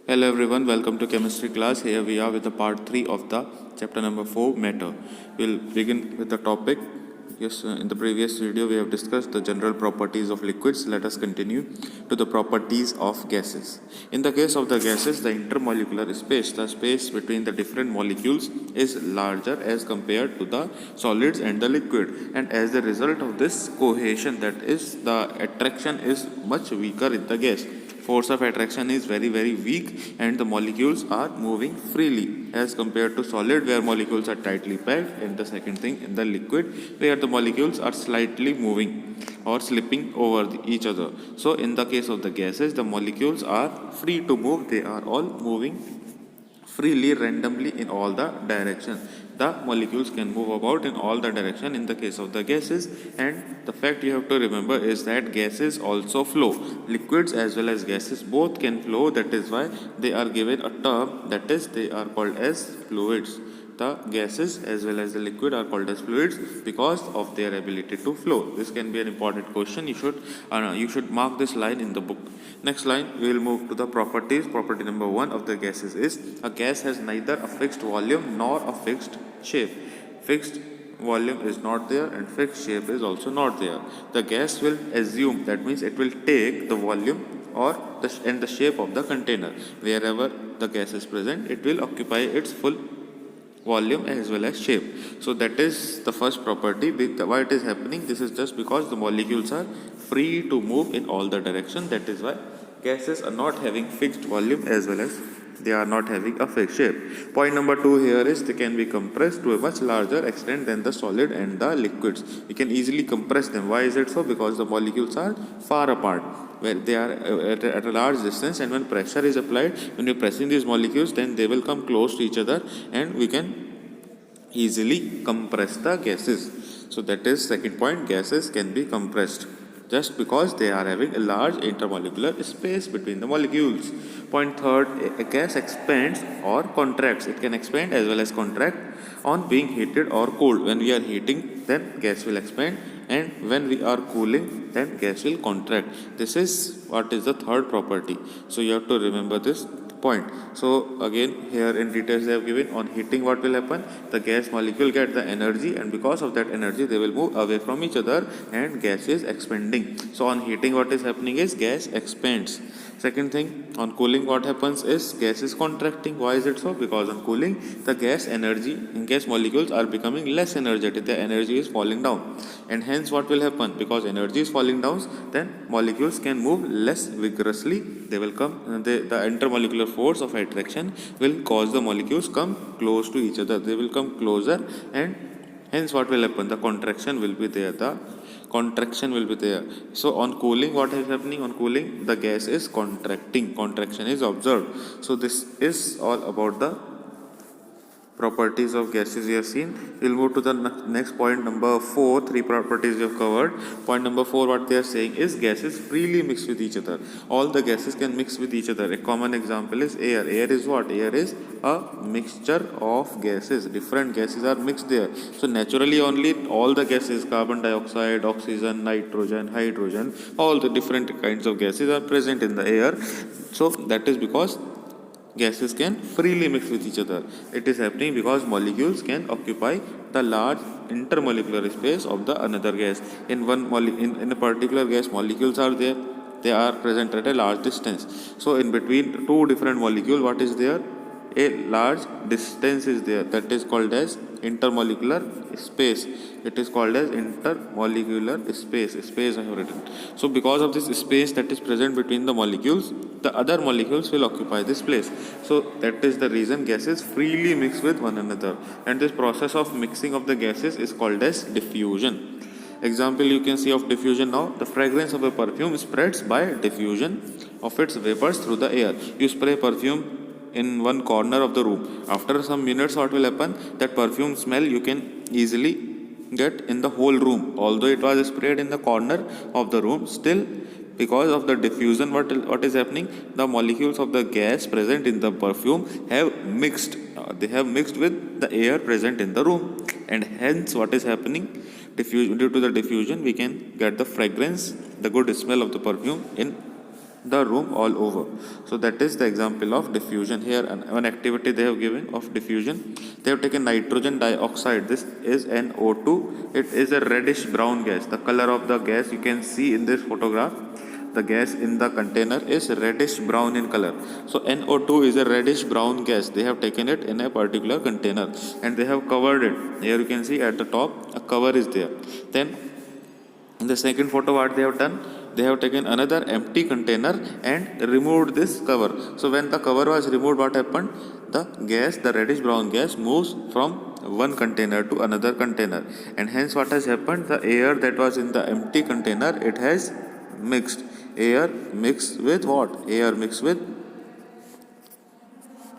Hello everyone, welcome to chemistry class. Here we are with the part 3 of the chapter number 4, matter. We'll begin with the topic. Yes, in the previous video we have discussed the general properties of liquids. Let us continue to the properties of gases. In the case of the gases, the intermolecular space, the space between the different molecules is larger as compared to the solids and the liquid, and as a result of this cohesion, that is the attraction is much weaker in the gas. Force of attraction is very weak and the molecules are moving freely as compared to solid where molecules are tightly packed, and the second thing in the liquid where the molecules are slightly moving or slipping over each other. So in the case of the gases, the molecules are free to move, they are all moving freely randomly in all the direction. The molecules can move about in all the direction in the case of the gases, and the fact you have to remember is that gases also flow. Liquids as well as gases both can flow, that is why they are given a term, that is they are called as fluids. The gases as well as the liquid are called as fluids because of their ability to flow. This can be an important question. You should mark this line in the book. Next line, we will move to the properties. Property number 1 of the gases is a gas has neither a fixed volume nor a fixed shape. Fixed volume is not there and fixed shape is also not there. The gas will assume, that means it will take the volume or the shape of the container. Wherever the gas is present, it will occupy its full volume as well as shape. So that is the first property. Why it is happening? This is just because the molecules are free to move in all the direction. That is why gases are not having fixed volume as well as they are not having a fixed shape. Point number 2 here is they can be compressed to a much larger extent than the solid and the liquids. We can easily compress them. Why is it so? Because the molecules are far apart, where they are at a large distance, and when pressure is applied, when you're pressing these molecules, then they will come close to each other and we can easily compress the gases. So that is second point, gases can be compressed just because they are having a large intermolecular space between the molecules. Point third, a gas expands or contracts. It can expand as well as contract on being heated or cooled. When we are heating, then gas will expand, and when we are cooling, then gas will contract. This is what is the third property. So you have to remember this point. So again, here in details they have given, on heating what will happen, the gas molecule get the energy, and because of that energy they will move away from each other and gas is expanding. So on heating what is happening is gas expands. Second thing, on cooling what happens is gas is contracting. Why is it so? Because on cooling the gas energy in gas molecules are becoming less energetic, the energy is falling down, and hence what will happen, because energy is falling down, then molecules can move less vigorously. They will come, the intermolecular force of attraction will cause the molecules come close to each other, they will come closer, and hence what will happen, the contraction will be there, So on cooling what is happening, on cooling the gas is contracting, contraction is observed. So this is all about the properties of gases we have seen. We'll move to the next point number 4. 3 properties we have covered. Point number 4, what they are saying is gases freely mix with each other. All the gases can mix with each other. A common example is air. Air is what? Air is a mixture of gases. Different gases are mixed there. So naturally only all the gases, carbon dioxide, oxygen, nitrogen, hydrogen, all the different kinds of gases are present in the air. So that is because gases can freely mix with each other. It is happening because molecules can occupy the large intermolecular space of the another gas. In in a particular gas, molecules are there, they are present at a large distance. So in between two different molecules, what is there? A large distance is there, that is called as intermolecular space. It is called as intermolecular space I have written. So because of this space that is present between the molecules, the other molecules will occupy this place. So that is the reason gases freely mix with one another, and this process of mixing of the gases is called as diffusion. Example you can see of diffusion now. The fragrance of a perfume spreads by diffusion of its vapors through the air. You spray perfume in one corner of the room. After some minutes what will happen, that perfume smell you can easily get in the whole room. Although it was sprayed in the corner of the room, still because of the diffusion what is happening, the molecules of the gas present in the perfume have mixed. They have mixed with the air present in the room, and hence what is happening, due to the diffusion we can get the fragrance, the good smell of the perfume in the room all over. So that is the example of diffusion. Here one activity they have given of diffusion. They have taken nitrogen dioxide. This is NO2. It is a reddish brown gas. The color of the gas you can see in this photograph. The gas in the container is reddish brown in color. So NO2 is a reddish brown gas. They have taken it in a particular container and they have covered it. Here you can see at the top a cover is there. Then in the second photo what they have done, they have taken another empty container and removed this cover. So when the cover was removed, what happened? The gas, the reddish brown gas, moves from one container to another container, and hence what has happened, the air that was in the empty container, it has mixed. Air mixed with what? Air mixed with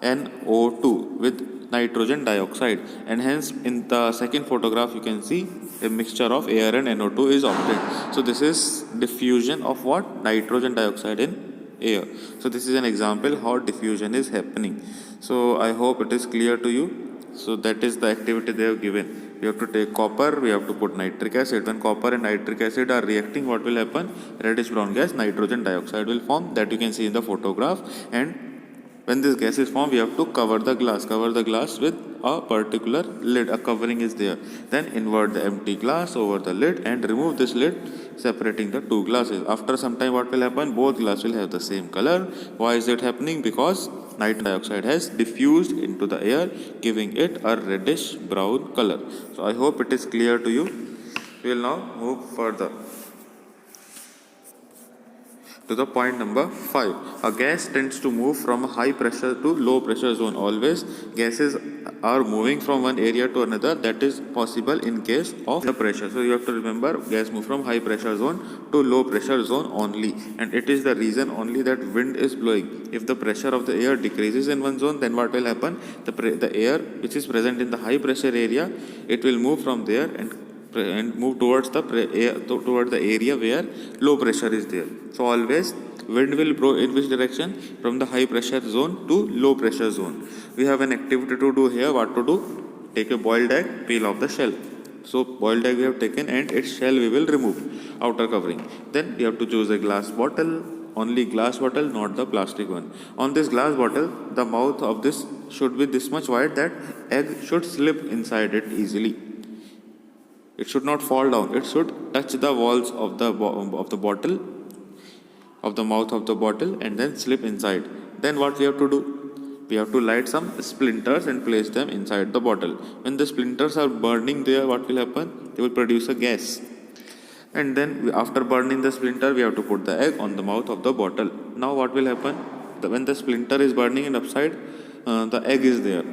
NO2 with nitrogen dioxide, and hence in the second photograph you can see a mixture of air and NO2 is obtained. So this is diffusion of what? Nitrogen dioxide in air. So this is an example how diffusion is happening. So I hope it is clear to you. So that is the activity they have given. We have to take copper, we have to put nitric acid. When copper and nitric acid are reacting, what will happen? Reddish brown gas, nitrogen dioxide will form, that you can see in the photograph. And when this gas is formed, we have to cover the glass with a particular lid. A covering is there. Then invert the empty glass over the lid and remove this lid, separating the two glasses. After some time, what will happen? Both glasses will have the same color. Why is it happening? Because nitrogen dioxide has diffused into the air, giving it a reddish brown color. So I hope it is clear to you. We will now move further to the point number 5. A gas tends to move from a high pressure to low pressure zone. Always gases are moving from one area to another. That is possible in case of the pressure. So you have to remember, gas move from high pressure zone to low pressure zone only, and it is the reason only that wind is blowing. If the pressure of the air decreases in one zone, then what will happen? The air which is present in the high pressure area, it will move from there and move towards the area where low pressure is there. So always wind will blow in which direction? From the high pressure zone to low pressure zone. We have an activity to do here. What to do? Take a boiled egg, peel off the shell. So boiled egg we have taken and its shell we will remove, outer covering. Then we have to choose a glass bottle, only glass bottle, not the plastic one. On this glass bottle, the mouth of this should be this much wide that egg should slip inside it easily. It should not fall down. It should touch the walls of the bottle, of the mouth of the bottle, and then slip inside. Then what we have to do? We have to light some splinters and place them inside the bottle. When the splinters are burning there, what will happen? They will produce a gas. And then after burning the splinter, we have to put the egg on the mouth of the bottle. Now what will happen? When the splinter is burning and upside, the egg is there.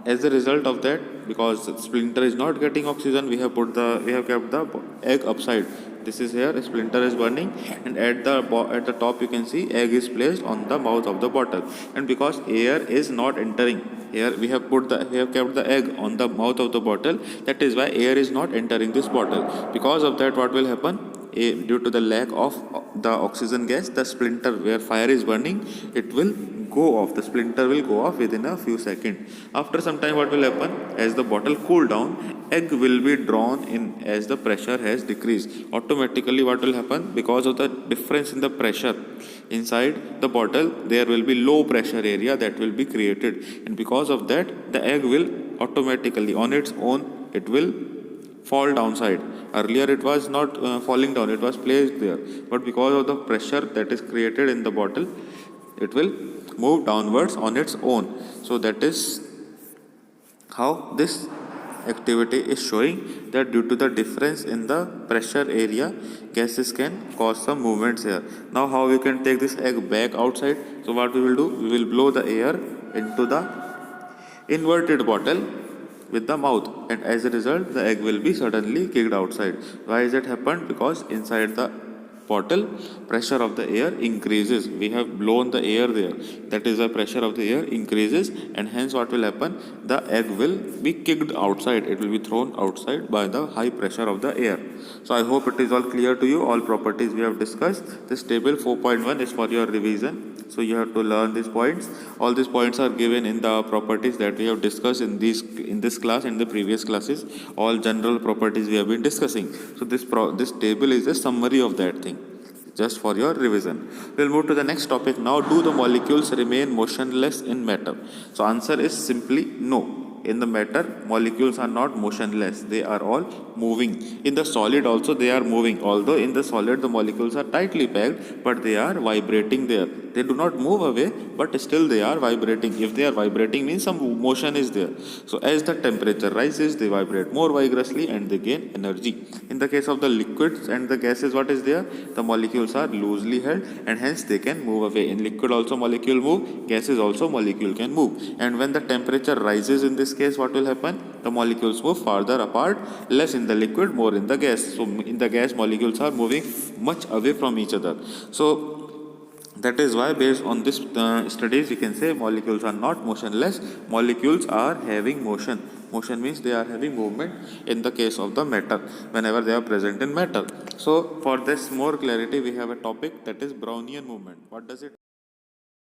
As a result of that, because the splinter is not getting oxygen, we have kept the egg upside. This is here, a splinter is burning, and at the top you can see egg is placed on the mouth of the bottle. And because air is not entering, here we have kept the egg on the mouth of the bottle. That is why air is not entering this bottle. Because of that, what will happen? Due to the lack of the oxygen gas, the splinter where fire is burning, it will go off. The splinter will go off within a few seconds. After some time, what will happen? As the bottle cool down, egg will be drawn in as the pressure has decreased. Automatically, what will happen? Because of the difference in the pressure inside the bottle, there will be low pressure area that will be created, and because of that, the egg will automatically on its own, it will fall downside. Earlier it was not falling down, it was placed there, but because of the pressure that is created in the bottle, it will move downwards on its own. So that is how this activity is showing that due to the difference in the pressure area, gases can cause some movements here. Now how we can take this egg back outside? So what we will do? We will blow the air into the inverted bottle with the mouth, and as a result the egg will be suddenly kicked outside. Why is it happened? Because inside the bottle, pressure of the air increases. We have blown the air there. That is, the pressure of the air increases, and hence what will happen? The egg will be kicked outside. It will be thrown outside by the high pressure of the air. So I hope it is all clear to you. All properties we have discussed. This table 4.1 is for your revision. So you have to learn these points. All these points are given in the properties that we have discussed in this class and the previous classes. All general properties we have been discussing. So this table is a summary of that thing. just for your revision. We'll move to the next topic now. Do the molecules remain motionless in matter? So answer is simply no. In the matter, molecules are not motionless, they are all moving. In the solid also they are moving, although in the solid the molecules are tightly packed, but they are vibrating there. They do not move away, but still they are vibrating. If they are vibrating means some motion is there. So as the temperature rises, they vibrate more vigorously and they gain energy. In the case of the liquids and the gases, what is there? The molecules are loosely held and hence they can move away. In liquid also molecule move, gases also molecule can move. And when the temperature rises, in this case what will happen? The molecules move farther apart, less in the liquid, more in the gas. So in the gas, molecules are moving much away from each other. So that is why, based on this studies, we can say molecules are not motionless. Molecules are having motion. Motion means they are having movement in the case of the matter, whenever they are present in matter. So for this more clarity, we have a topic, that is Brownian movement. What does it